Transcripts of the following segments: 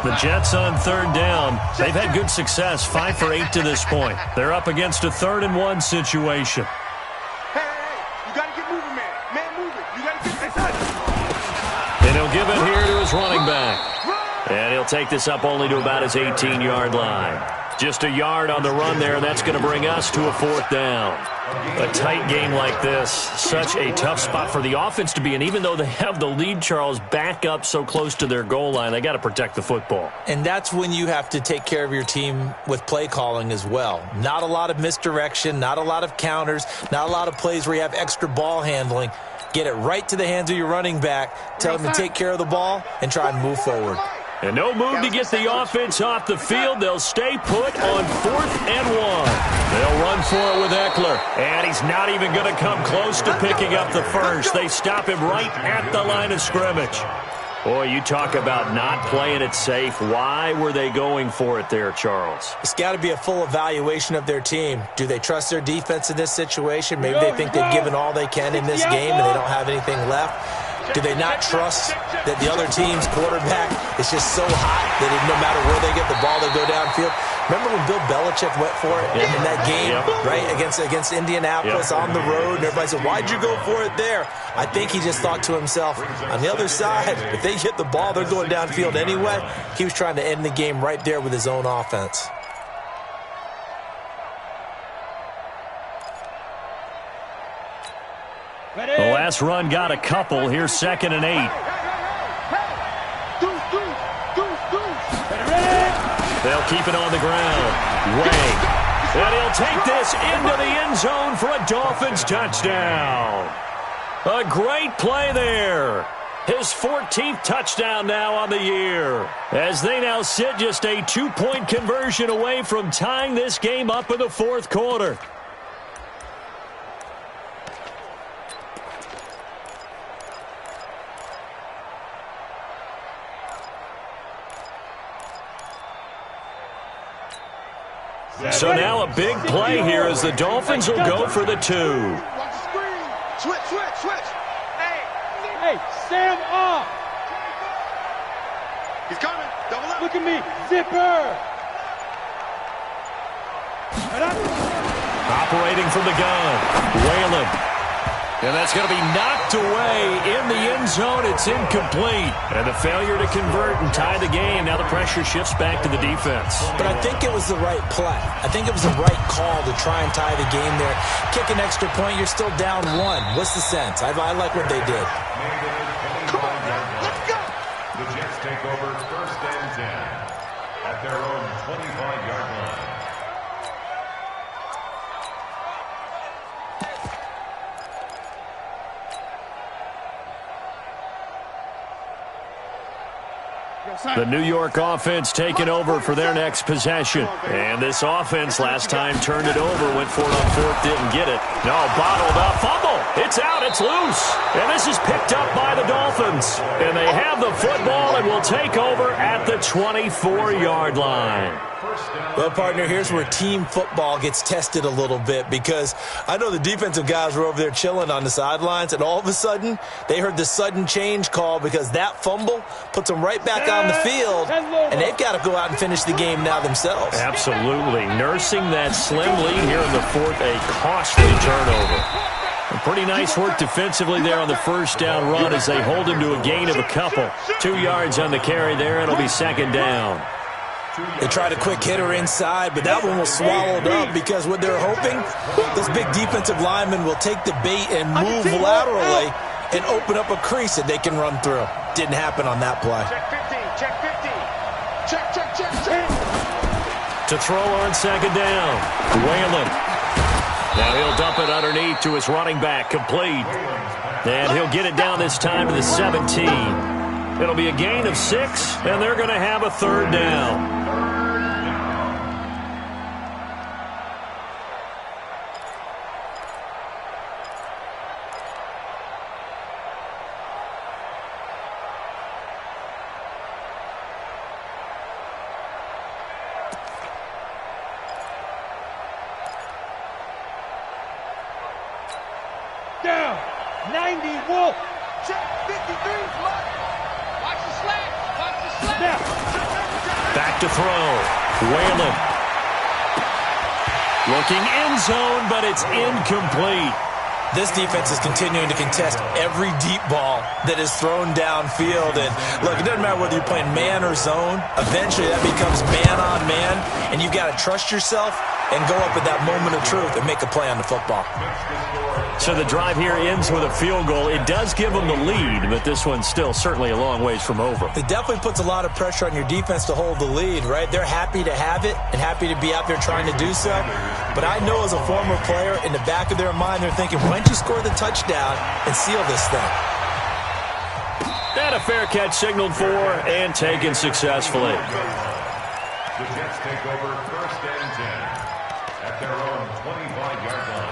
The Jets on third down. They've had good success, 5 for 8 to this point. They're up against a 3rd-and-1 situation. Hey, you got to get moving, man. Man, moving. You got to get this. And he'll give it here to his running back. And he'll take this up only to about his 18-yard line. Just a yard on the run there, and that's going to bring us to a 4th down. A tight game like this, such a tough spot for the offense to be in. Even though they have the lead, Charles, back up so close to their goal line, they got to protect the football. And that's when you have to take care of your team with play calling as well. Not a lot of misdirection, not a lot of counters, not a lot of plays where you have extra ball handling. Get it right to the hands of your running back, tell them to take care of the ball, and try and move forward. And no move to get the offense off the field. They'll stay put on 4th and 1. They'll run for it with Eckler. And he's not even going to come close to picking up the first. They stop him right at the line of scrimmage. Boy, you talk about not playing it safe. Why were they going for it there, Charles? It's got to be a full evaluation of their team. Do they trust their defense in this situation? Maybe they think they've given all they can in this game and they don't have anything left. Do they not trust that the other team's quarterback is just so hot that no matter where they get the ball, they go downfield? Remember when Bill Belichick went for it in that game, right, against Indianapolis on the road, and everybody said, why'd you go for it there? I think he just thought to himself, on the other side, if they get the ball, they're going downfield anyway. He was trying to end the game right there with his own offense. The last run got a couple. Here's 2nd and 8. They'll keep it on the ground. Way. And he'll take this into the end zone for a Dolphins touchdown. A great play there. His 14th touchdown now on the year. As they now sit just a 2-point conversion away from tying this game up in the 4th quarter. So now a big play here as the Dolphins will go for the 2. Switch. Hey, Sam off. He's coming. Double up. Look at me. Zipper. Operating from the gun. Whalen. And that's going to be knocked away in the end zone. It's incomplete. And the failure to convert and tie the game. Now the pressure shifts back to the defense. But I think it was the right play. I think it was the right call to try and tie the game there. Kick an extra point, you're still down 1. What's the sense? I like what they did. Come on, let's go. The Jets take over 1st and 10 at their own 25-yard line. The New York offense taking over for their next possession. And this offense last time turned it over, went for it on 4th, didn't get it. No, bottled up, fumble. It's out, it's loose. And this is picked up by the Dolphins. And they have the football and will take over at the 24-yard line. Well, partner, here's where team football gets tested a little bit because I know the defensive guys were over there chilling on the sidelines, and all of a sudden they heard the sudden change call because that fumble puts them right back on the field, and they've got to go out and finish the game now themselves. Absolutely. Nursing that slim lead here in the 4th, a costly turnover. A pretty nice work defensively there on the 1st down run as they hold him to a gain of a couple. 2 yards on the carry there, and it'll be 2nd down. They tried a quick hitter inside, but that one was swallowed up because what they're hoping, this big defensive lineman will take the bait and move laterally and open up a crease that they can run through. Didn't happen on that play. Check 15. Check. To throw on 2nd down. Whalen. Now he'll dump it underneath to his running back, complete. And he'll get it down this time to the 17. It'll be a gain of 6, and they're going to have a 3rd down. Down. 90, Wolf. Check 53. Watch the slap. Snap. to throw. Whalen. Looking end zone, but it's incomplete. This defense is continuing to contest every deep ball that is thrown downfield. And, look, it doesn't matter whether you're playing man or zone. Eventually, that becomes man on man, and you've got to trust yourself and go up at that moment of truth and make a play on the football. So the drive here ends with a field goal. It does give them the lead, but this one's still certainly a long ways from over. It definitely puts a lot of pressure on your defense to hold the lead, right? They're happy to have it and happy to be out there trying to do so. But I know as a former player, in the back of their mind, they're thinking, why don't you score the touchdown and seal this thing? And a fair catch signaled for and taken successfully. The Jets take over 1st and 10 at their own 25-yard line.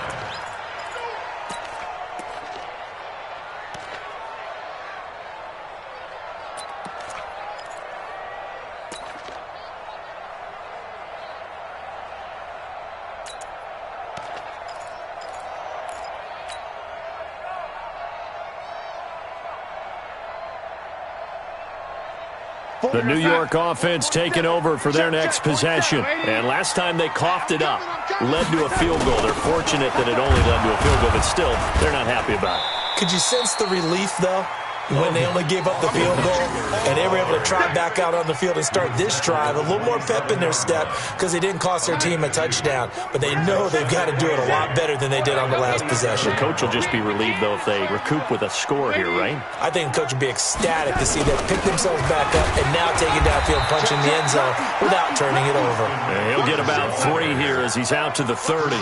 The New York offense taking over for their next possession. And last time they coughed it up, led to a field goal. They're fortunate that it only led to a field goal, but still, they're not happy about it. Could you sense the relief, though, when they only gave up the field goal and they were able to try back out on the field and start this drive? A little more pep in their step because they didn't cost their team a touchdown, but they know they've got to do it a lot better than they did on the last possession. The coach will just be relieved, though, if they recoup with a score here, right? I think the coach would be ecstatic to see them pick themselves back up and now take it downfield, punch in the end zone without turning it over. And he'll get about 3 here as he's out to the 30.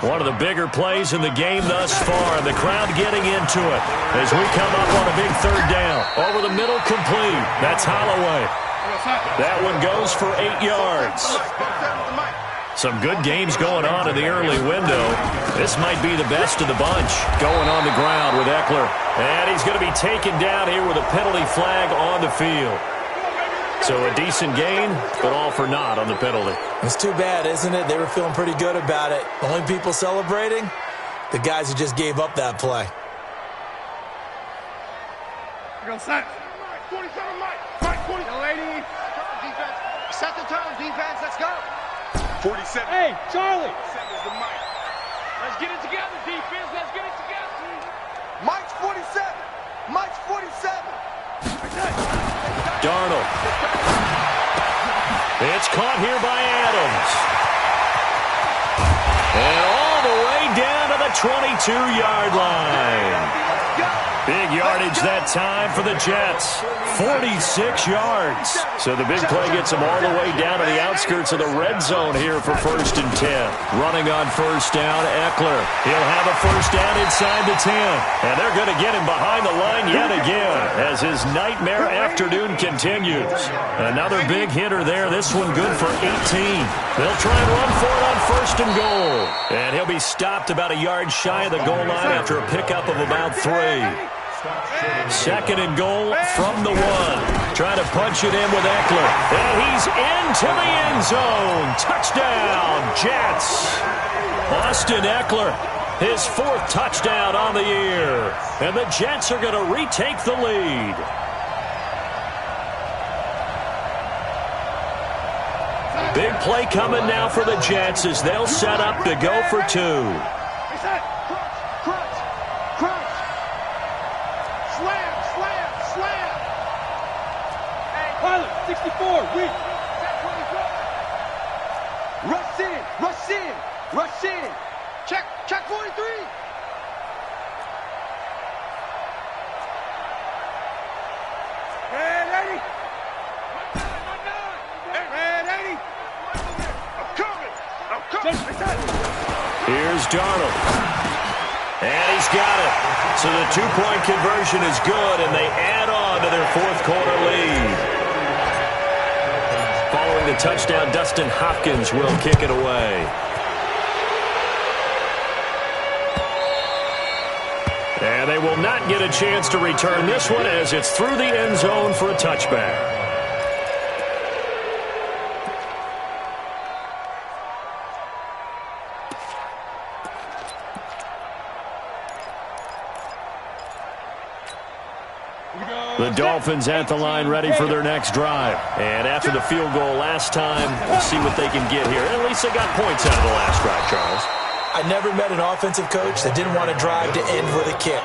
One of the bigger plays in the game thus far, and the crowd getting into it as we come up on a big 3rd down. Over the middle, complete. That's Holloway. That one goes for 8 yards. Some good games going on in the early window. This might be the best of the bunch. Going on the ground with Eckler. And he's going to be taken down here with a penalty flag on the field. So a decent gain, but all for naught on the penalty. It's too bad, isn't it? They were feeling pretty good about it. Only people celebrating? The guys who just gave up that play. Go set. 47, Mike. 40. The lady. Defense. Set the tone, defense. Let's go. 47. Hey, Charlie. 47 is the Mike. Let's get it together, defense. Let's get it together. Mike's 47. Mike's 47. Darnold. It's caught here by Adams. And all the way down to the 22-yard line. Big yardage that time for the Jets. 46 yards. So the big play gets them all the way down to the outskirts of the red zone here for 1st and 10. Running on 1st down, Eckler. He'll have a 1st down inside the 10. And they're going to get him behind the line yet again as his nightmare afternoon continues. Another big hitter there. This one good for 18. They'll try and run for it on 1st and goal. And he'll be stopped about a yard shy of the goal line after a pickup of about 3. 2nd and goal from the 1. Trying to punch it in with Eckler. And he's into the end zone. Touchdown, Jets. Austin Eckler, his 4th touchdown on the year. And the Jets are going to retake the lead. Big play coming now for the Jets as they'll set up to go for 2. Pilot, 64, weak. Rush in, rush in, rush in. Check 43. Red 80. Red 80. I'm coming. Here's Darnold. And he's got it. So the 2-point conversion is good, and they add on to their 4th quarter lead. Following the touchdown, Dustin Hopkins will kick it away. And they will not get a chance to return this one as it's through the end zone for a touchback. The the Dolphins at the line ready for their next drive. And after the field goal last time, we'll see what they can get here. At least they got points out of the last drive, Charles. I never met an offensive coach that didn't want to drive to end with a kick.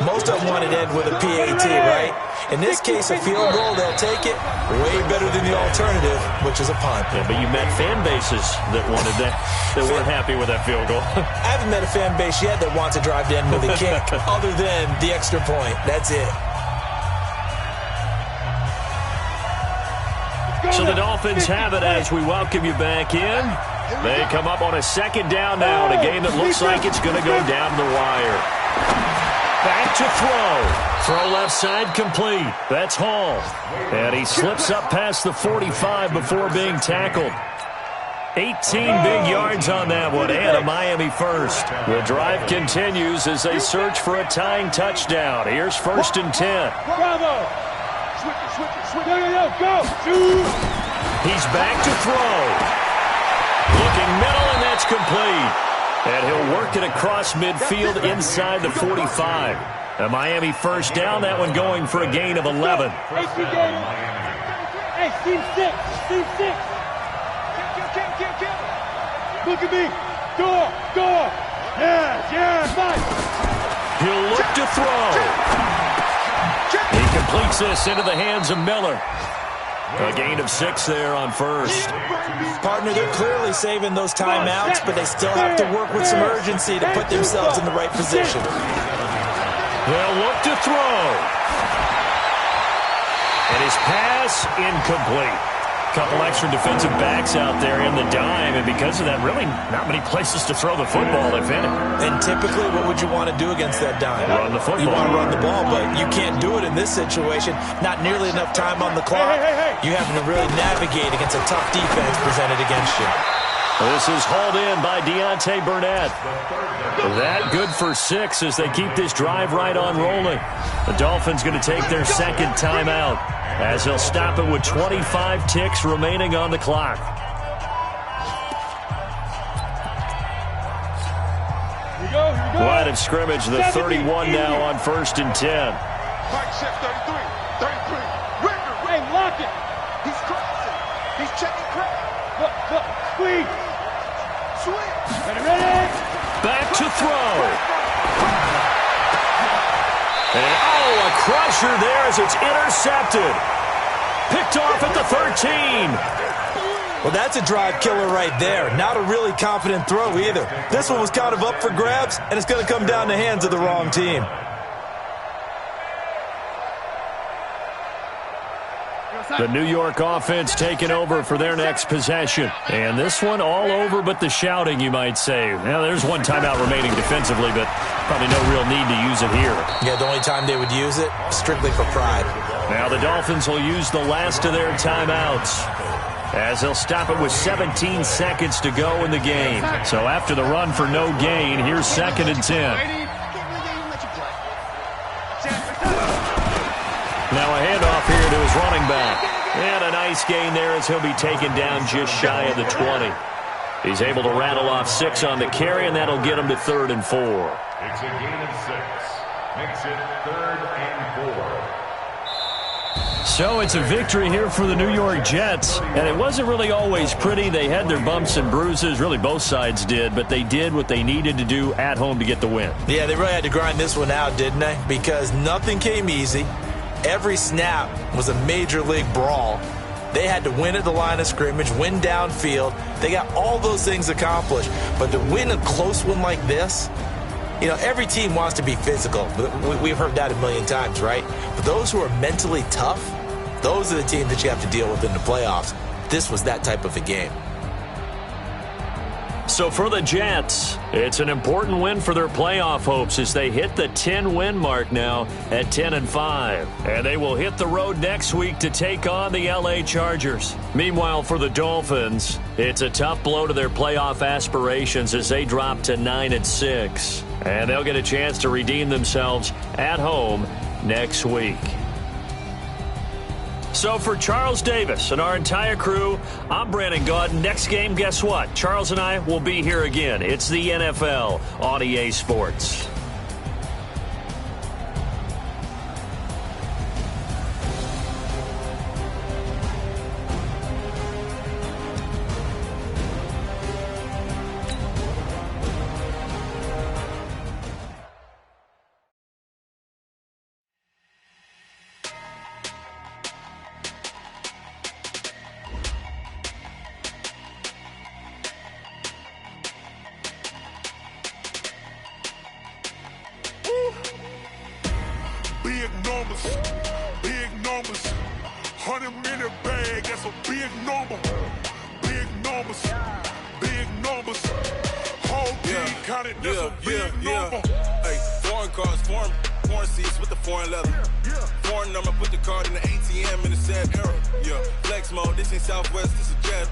Most of them wanted to end with a PAT, right? In this case, a field goal, they'll take it. Way better than the alternative, which is a punt. Yeah, but you met fan bases that wanted that, that weren't happy with that field goal. I haven't met a fan base yet that wants to drive to end with a kick, other than the extra point. That's it. So the Dolphins have it as we welcome you back in. They come up on a second down now in a game that looks like it's going to go down the wire. Back to throw. Throw left side complete. That's Hall. And he slips up past the 45 before being tackled. 18 big yards on that one, and a Miami first. The drive continues as they search for a tying touchdown. Here's 1st and 10. Bravo! Switch it. Go! Shoot! He's back to throw. Looking middle, and that's complete. And he'll work it across midfield inside the 45. A Miami first down, that one going for a gain of 11. Hey, Steve 6. Look at me. Go. Yeah, Mike. He'll look to throw. He completes this into the hands of Miller. A gain of 6 there on first. Partner, they're clearly saving those timeouts, but they still have to work with some urgency to put themselves in the right position. They'll look to throw. And his pass incomplete. Couple extra defensive backs out there in the dime, and because of that, really not many places to throw the football, if any. And typically, what would you want to do against that dime? Run the football. You want to run the ball, but you can't do it in this situation. Not nearly enough time on the clock. You having to really navigate against a tough defense presented against you. This is hauled in by Deontay Burnett. That good for 6 as they keep this drive right on rolling. The Dolphins going to take their second timeout as they'll stop it with 25 ticks remaining on the clock. Here we go. Line of scrimmage, the 31 now on 1st and 10. Right shift, 33. Hey, lock it. He's crossing. He's checking crack. Look. Squeeze. Swing. Ready. Back to throw. And a crusher there as it's intercepted. Picked off at the 13. Well, that's a drive killer right there. Not a really confident throw either. This one was kind of up for grabs, and it's going to come down the hands of the wrong team. The New York offense taking over for their next possession. And this one all over but the shouting, you might say. Now, there's one timeout remaining defensively, but probably no real need to use it here. Yeah, the only time they would use it, strictly for pride. Now the Dolphins will use the last of their timeouts as they'll stop it with 17 seconds to go in the game. So after the run for no gain, here's 2nd and 10. Now a handoff here to his running back. And a nice gain there as he'll be taken down just shy of the 20. He's able to rattle off 6 on the carry, and that'll get him to 3rd and 4. It's a gain of 6. Makes it 3rd and 4. So it's a victory here for the New York Jets. And it wasn't really always pretty. They had their bumps and bruises. Really, both sides did. But they did what they needed to do at home to get the win. Yeah, they really had to grind this one out, didn't they? Because nothing came easy. Every snap was a major league brawl. They had to win at the line of scrimmage, win downfield. They got all those things accomplished. But to win a close one like this, every team wants to be physical. We've heard that a million times, right? But those who are mentally tough, those are the teams that you have to deal with in the playoffs. This was that type of a game. So for the Jets, it's an important win for their playoff hopes as they hit the 10-win mark now at 10-5. And they will hit the road next week to take on the LA Chargers. Meanwhile, for the Dolphins, it's a tough blow to their playoff aspirations as they drop to 9-6. And they'll get a chance to redeem themselves at home next week. So for Charles Davis and our entire crew, I'm Brandon Gaudin. Next game, guess what? Charles and I will be here again. It's the NFL on EA Sports. in the bag, that's a big number. Big numbers, big numbers. Whole team counted, that's a big number. Hey, foreign cars, foreign seats with the foreign leather. Foreign number, put the card in the ATM in the sad era. Yeah, flex mode, this ain't Southwest, this is Jet.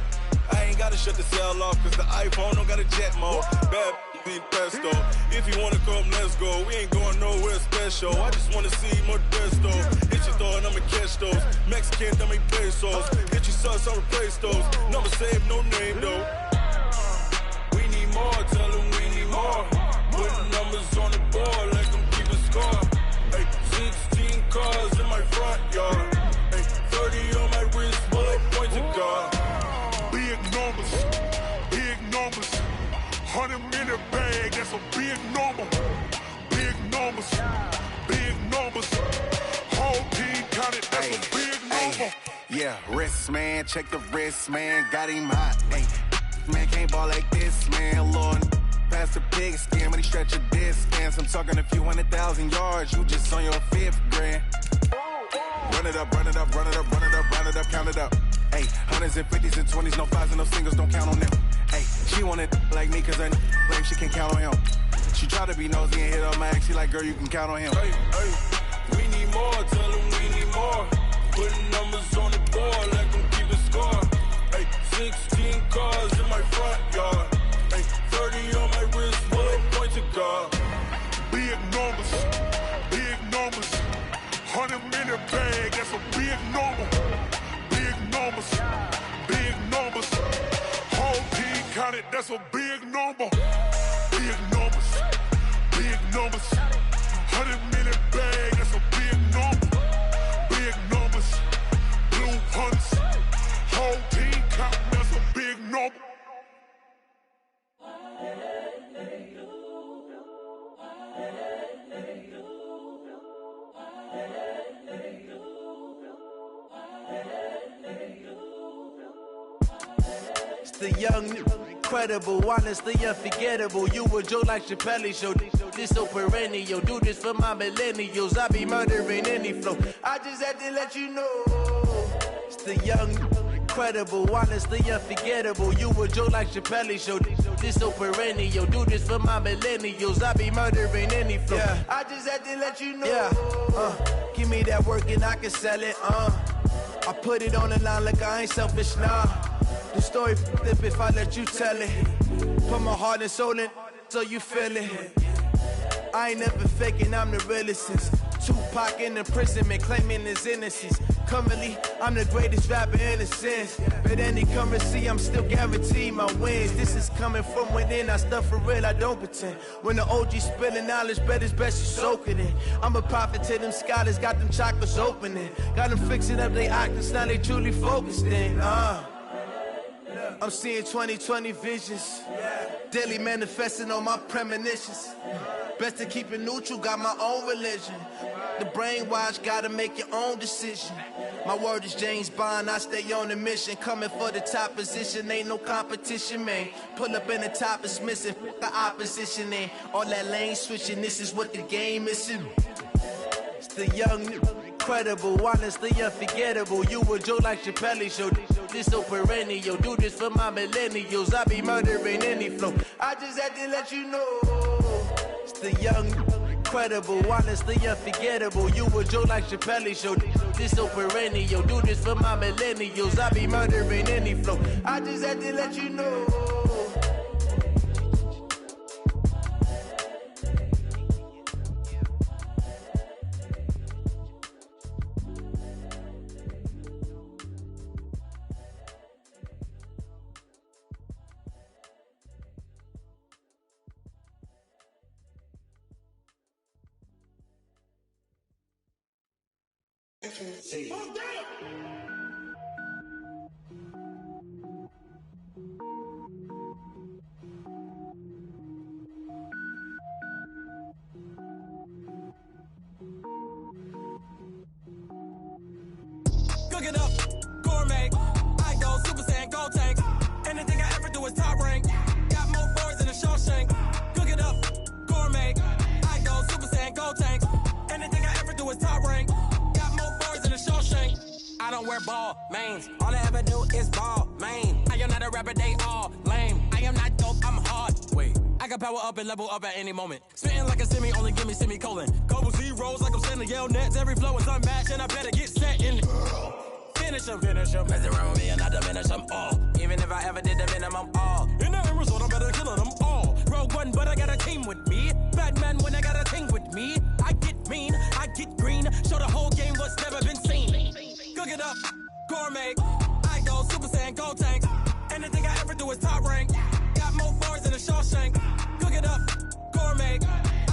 I ain't gotta shut the cell off, cause the iPhone don't got a jet mode. Bad be pesto. If you wanna come, let's go. We ain't going nowhere special. I just wanna see more pesto. Hit your thought, I'ma catch those. Mexican, dummy pesos. Hit your sus, I'll replace those. Number saved, no name though. We need more, tell them we need more. Putting numbers on the board like I'm keeping score. Hey, 16 cars in my front yard. Hey, 30 on my wrist, bullet point to God. Big numbers, big numbers. 100 in the bag, that's a big number. Big numbers, big numbers. Whole team counted, that's a big number. Yeah, wrist man, check the wrist man, got him hot. Hey, man can't ball like this, man. Lord, past the pig skin, but he stretch a distance. I'm talking a few 100,000 yards, you just on your 5th grand. Run it up, run it up, run it up, run it up, run it up, count it up. Hey, 100s and 50s and 20s, no 5s and no singles, don't count on them. Hey, she want it like me, cause her claim she can count on him. She try to be nosy and hit on my ex, she like, girl, you can count on him. Hey, hey, we need more, tell them we need more. Putting numbers on the board like I'm keeping score. Hey, 16 cars in my front yard. Hey, 30 on my wrist, bullet point to God. Big numbers, big numbers. 100 in the bag, that's a big number. Big numbers, big numbers. Whole team counted, that's a big number. Big numbers, big numbers. 100 in the bag, that's a big number. Big numbers, blue hunts. Whole team counting, that's a big number. The young, incredible, honestly unforgettable. You a Joe like Chappelle show. This so perennial. Do this for my millennials. I be murdering any flow. I just had to let you know. It's the young, incredible, honestly unforgettable. You a Joe like Chappelle show. This so perennial. Do this for my millennials. I be murdering any flow. Yeah. I just had to let you know. Yeah. Give me that work and I can sell it. I put it on the line like I ain't selfish, nah. The story flip if I let you tell it. Put my heart and soul in so you feel it. I ain't never faking, I'm the realest since Tupac in imprisonment, claiming his innocence. Currently, I'm the greatest rapper in a sense. But any currency, I'm still guaranteed my wins. This is coming from within, I stuff for real, I don't pretend. When the OG spilling knowledge, bet it's best you soak it in. I'm a prophet to them scholars, got them chakras opening. Got them fixing up they octaves, now they truly focused in. I'm seeing 2020 visions, daily manifesting on my premonitions. Best to keep it neutral, got my own religion. The brainwash, gotta make your own decision. My word is James Bond, I stay on the mission. Coming for the top position, ain't no competition, man. Pull up in the top, it's missing, the opposition ain't. All that lane switching, this is what the game is. It's the young, incredible, honestly unforgettable. You a Joe like Chappelle show. This so perennial. Do this for my millennials. I be murdering any flow. I just had to let you know. It's the young, incredible, honestly unforgettable. You a Joe like Chappelle show. This so perennial. Do this for my millennials. I be murdering any flow. I just had to let you know. Cook it up, gourmet. I go Super Saiyan, gold tank. Anything I ever do is top rank. Got more boys than a Shawshank. Cook it up, gourmet. I go Super Saiyan, gold tank. Anything I ever do is top rank. Got more boys than a Shawshank. I don't wear ball mains. All I ever do is ball, man. I am not a rapper, they all lame. I am not dope, I'm hard. Wait, I can power up and level up at any moment. Spitting like a semi, only give me semicolon. Couple zeros like I'm sending yell nets. Every flow is unmatched, and I better get set in. Finish them. Mess around with me and I diminish them all. Even if I ever did the minimum, all. In the end result, I'm better killing them all. Rogue One, but I got a team with me. Batman when I got a team with me. I get mean, I get green. Show the whole game what's never been seen. Cook it up, gourmet. I go Super Saiyan, gold tank. Anything I ever do is top rank. Got more bars than a Shawshank. Cook it up, gourmet.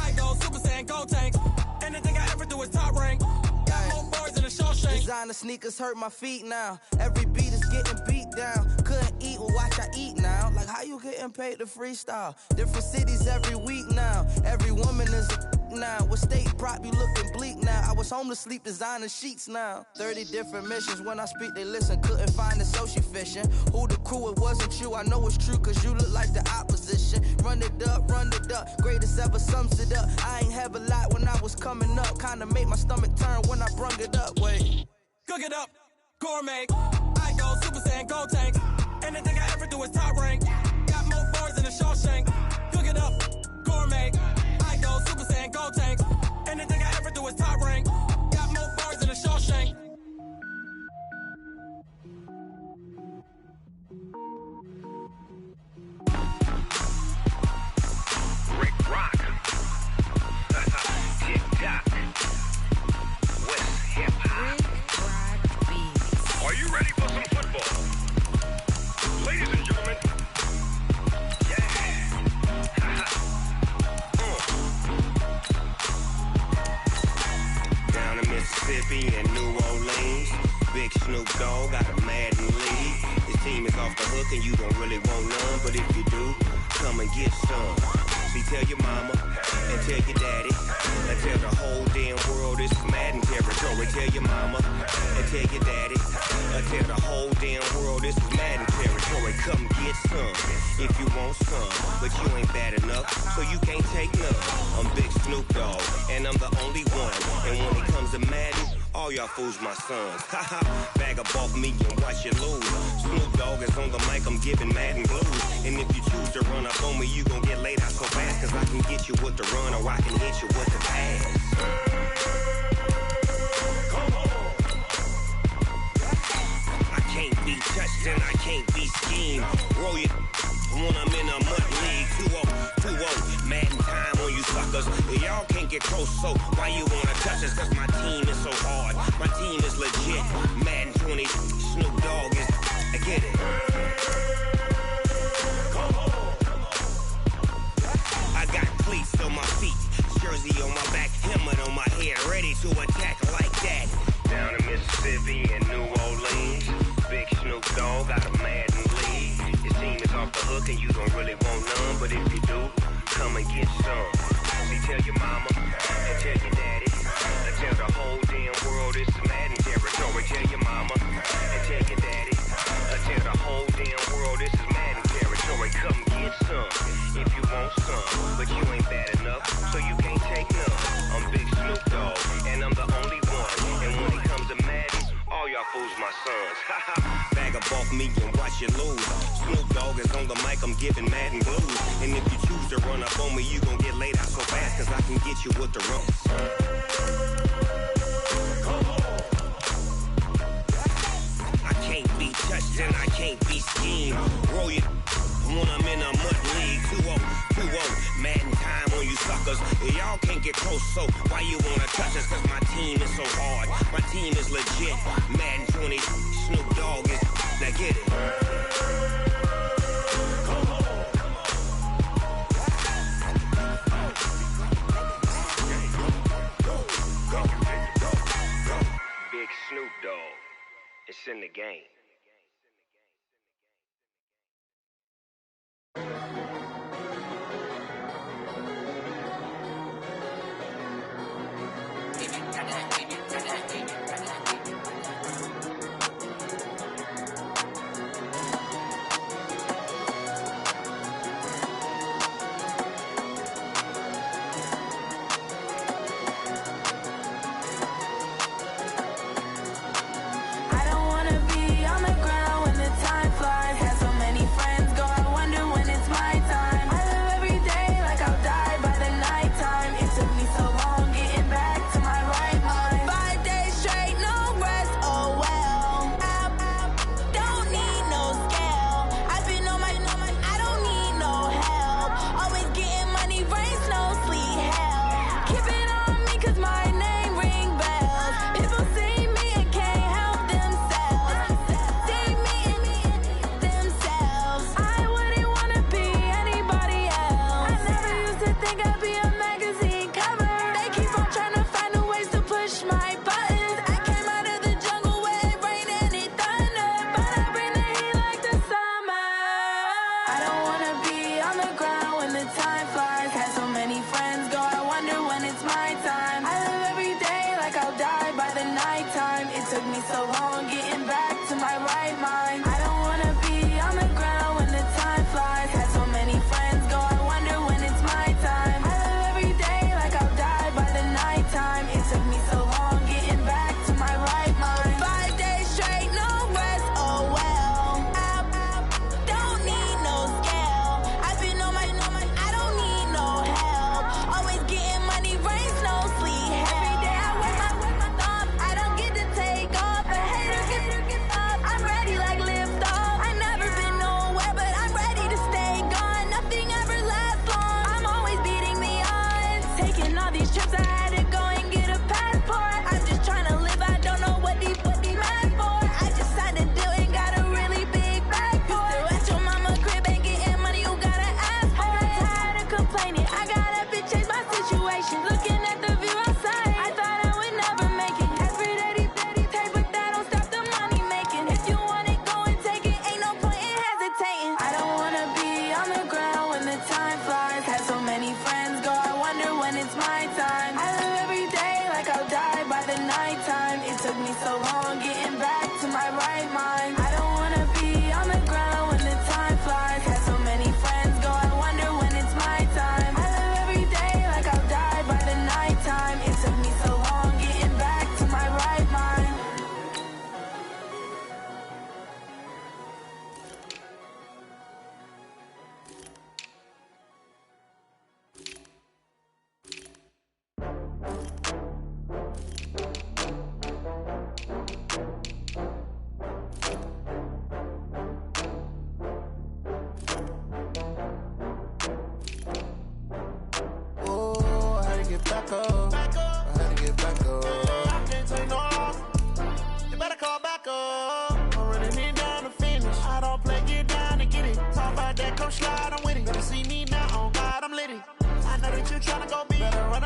I go Super Saiyan, gold tank. Anything I ever do is top rank. Got more bars than a Shawshank. Designer sneakers hurt my feet now. Every beat is getting beat down. Couldn't eat, well watch I eat now. Like how you getting paid to freestyle? Different cities every week now. Every woman is a now. With state prop, you looking bleak now. I was home to sleep, designer sheets now. 30 different missions. When I speak, they listen. Couldn't find it, so she fishing. Who the crew, it wasn't you. I know it's true, cause you look like the opposition. Run it up. Greatest ever sums it up. I ain't have a lot when I was coming up. Kinda made my stomach turn when I brung it up. Wait. Cook it up, gourmet. I go Super Saiyan, gold tank. Anything I ever do is top rank. Got more bars than a Shawshank. Cook it up, gourmet. I go Super Saiyan, gold tank. Anything I ever do is top rank. Got more bars than a Shawshank. Rick Rock. Tick-tock. West hip-hop. Are you ready for some football? Ladies and gentlemen. Yeah. Down in Mississippi and New Orleans, Big Snoop Dogg got a Madden league. His team is off the hook and you don't really want none, but if you do, come and get some. See, tell your mama and tell your daddy and tell the whole damn world this is Madden territory. Tell your mama and tell your daddy and tell the whole damn world this is Madden territory. Come get some if you want some, but you ain't bad enough, so you can't take none. I'm Big Snoop Dogg and I'm the only one, and when it comes to Madden, all y'all fools my sons. Haha, bag up off me and watch you lose. Snoop Dogg is on the mic, I'm giving Madden blues. And if you choose to run up on me, you gon' get laid out so fast, cause I can get you with the run or I can hit you with the pass. Come on. I can't be touched and I can't be schemed. Roll you when I'm in a mud league. 2-0, Madden time on you suckers. Y'all can't get close, so why you wanna touch us? Cause my team is so hard, my team is legit. Madden 20, Snoop Dogg is, I get it. Come on. I got cleats on my feet, jersey on my back, helmet on my head, ready to attack like that. Down in Mississippi and New Orleans, Big Snoop Dogg got a Madden league. His team is off the hook and you don't really want none, but if you do, come and get some. See, tell your mama and tell your daddy and tell the whole damn world this is Madden territory. Tell your mama and tell your daddy and tell the whole damn world this is Madden territory. Come get some if you want some, but you ain't bad enough, so you can't take none. I'm Big Snoop Dogg and I'm the only one, and when it comes to Madden, all y'all fools my sons. Bag up off me and watch you lose. Snoop Dogg is on the mic, I'm giving Madden blues. And if you choose to run up on me, you gon' get laid out so fast, cause I can get you with the run. Come on. I can't be touched and I can't be schemed. Roll you when I'm in a mud league. 2-0, Madden time on you suckers. Y'all can't get close, so why you wanna touch us? Cause my team is so hard, my team is legit. Madden 20, Snoop Dogg is, now get it. Come on. Go. Big Snoop Dogg, it's in the game.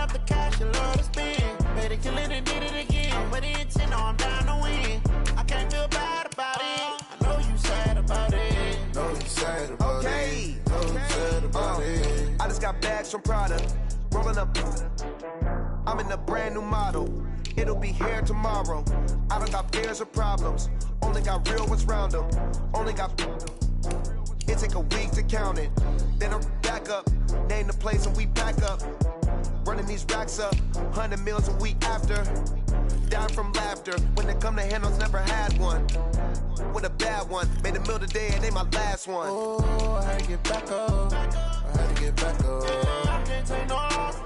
up the cash and love to spend. Made it, kill it, and did it again. With the intent, I'm down to win. I can't feel bad about it. I know you sad about it. Know you sad about it. Know you sad about it. I just got bags from Prada. Rolling up. I'm in a brand new model. It'll be here tomorrow. I don't got fears or problems. Only got real ones round them. Only got. It take a week to count it. Then I'm back up. Name the place and we pack up. Running these racks up. 100 meals a week after. Down from laughter. When it come to handles, never had one. With a bad one. Made a meal today and they my last one. Oh, I had to get back up. I had to get back up. I can't take no loss.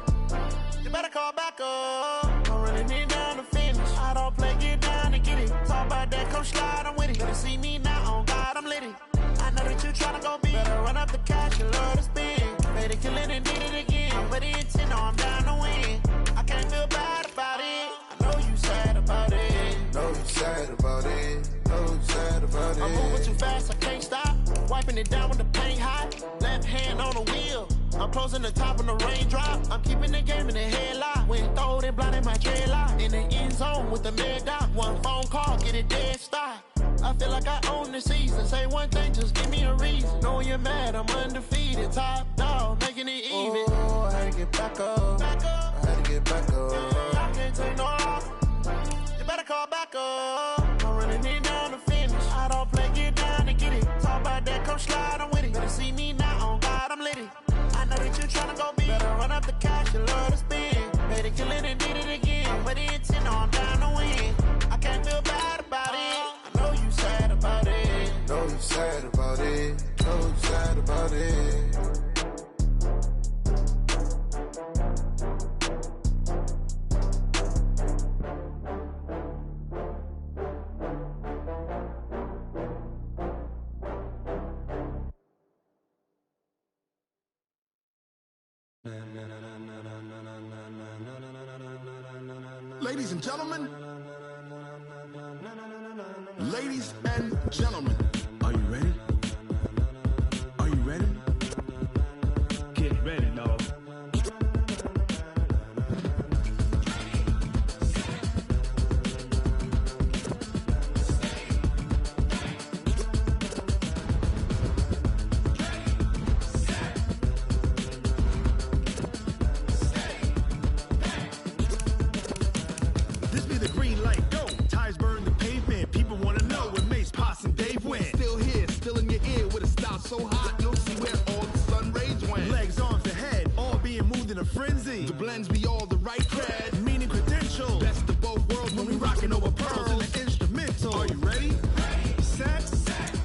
You better call back up. I'm running it down to finish. I don't play, get down and get it. Talk about that, come slide, I'm with it. Better see me now, on God, I'm litty. I know that you tryna go big. Better run up the cash and love to spend. Made it, kill it, and did it again. But the intent, no, I'm down to win. I can't feel bad about it. I know you sad about it. Know you sad about it. Know you sad about it. I'm moving too fast, I can't stop. Wiping it down with the paint hot. Left hand on the wheel. I'm closing the top on the raindrop. I'm keeping the game in the headlock. When throwed and blinded my dreadlock. In the end zone with the mad dot. One phone call, get it dead stop. I feel like I own the season. Say one thing, just give me a reason. Knowing you're mad, I'm undefeated. Top dog, making it even. Oh, I had to get back up. I had to get back up. I can't take no loss. You better call back up. I'm running it down to finish. I don't play, get down and get it. Talk about that, come slide, I'm with it. Better see me now, on God, I'm litty. I know that you tryna go big. Better run up the cash and love to spend. Made it, kill it, and did it again. But the intent, no, I'm down to win. I can't feel bad about it. I know you sad about it. Know you sad about it. Know you sad about it. Ladies and gentlemen, ladies and gentlemen, are you ready? Are you ready? Get ready, dog. So hot, you'll see where all the sun rays went. Legs, arms, and head, all being moved in a frenzy. The blends be all the right cred, meaning credentials. Best of both worlds when we rockin' over pearls and the instrumental. Are you ready? Set,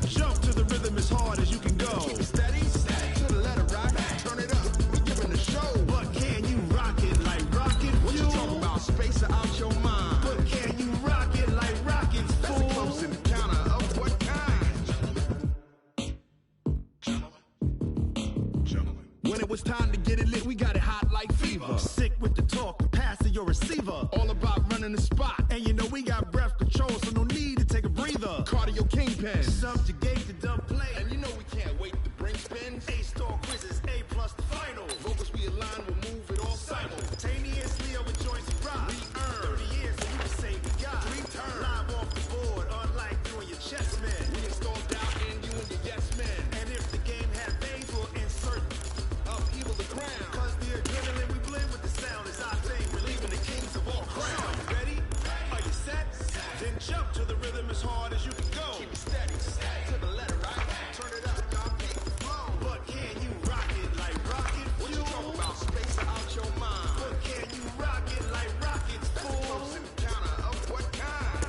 jump to the rhythm as hard as you can go. Keep it steady, to the letter rock, turn it up, we giving the show. But can you rock it like rocket fuel? What you talking about, space or out your mind? But can you rock it like rockets, fool? That's a close encounter of what kind? When it was time to get it lit, we got it hot like fever. Sick with the talk, passing your receiver. All about running the spot. And you know we got breath control, so no need to take a breather. Cardio kingpin. Subjugate the dumb play. And you know we can't wait to bring spins. A-star quizzes, A+ the final. Vocals we align, we'll move it all simultaneously over joints and rock. We earn 30 years, so you can say we got 3 turns. Live off the board, unlike you and your chess men. We install doubt in you and your yes men. And if the game had veins, we'll insert upheaval the ground. Cause the adrenaline we blend with the sound is our thing. Relieving the kings of all crowns. Are you ready? Are you set? Then jump to the rhythm as hard as you can go. Keep it steady, to the letter right. Turn it up, y'all keep the flow. But can you rock it like rocket fuel? What you talking about, space out your mind? But can you rock it like rockets, That's fool? a close encounter of what kind?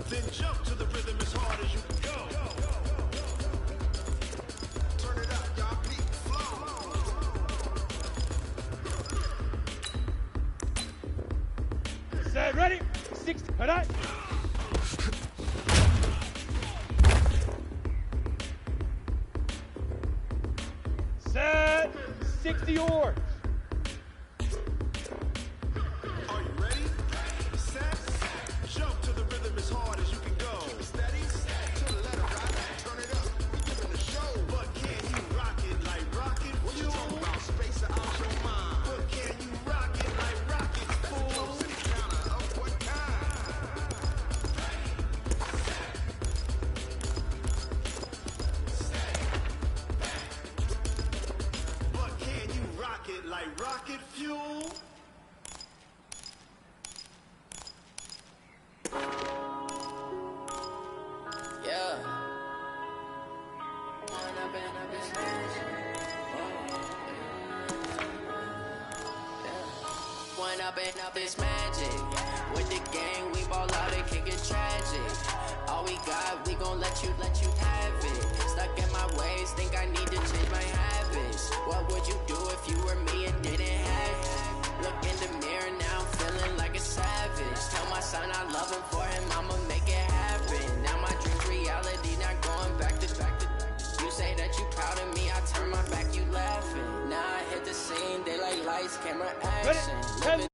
Then jump to the rhythm as hard as you can go. Turn it up, y'all keep the flow. Set, ready? 60, all right? Set, 60 oars. Are you ready? Set, jump to the rhythm as hard as you can go. Keep it steady, to the fuel. Yeah. One up and up is magic. With the gang, we ball out and kick it tragic. All we got, we gon' let you have it. Stuck in my ways, think I need to change my habits. What would you do if you were me and didn't have it? Look in the mirror now, I'm feeling like a savage. Tell my son I love him, for him I'ma make it happen. Now my dream's reality, not going back to back to. You say that you proud of me, I turn my back, you laughing. Now I hit the scene, they like lights, camera, action. Living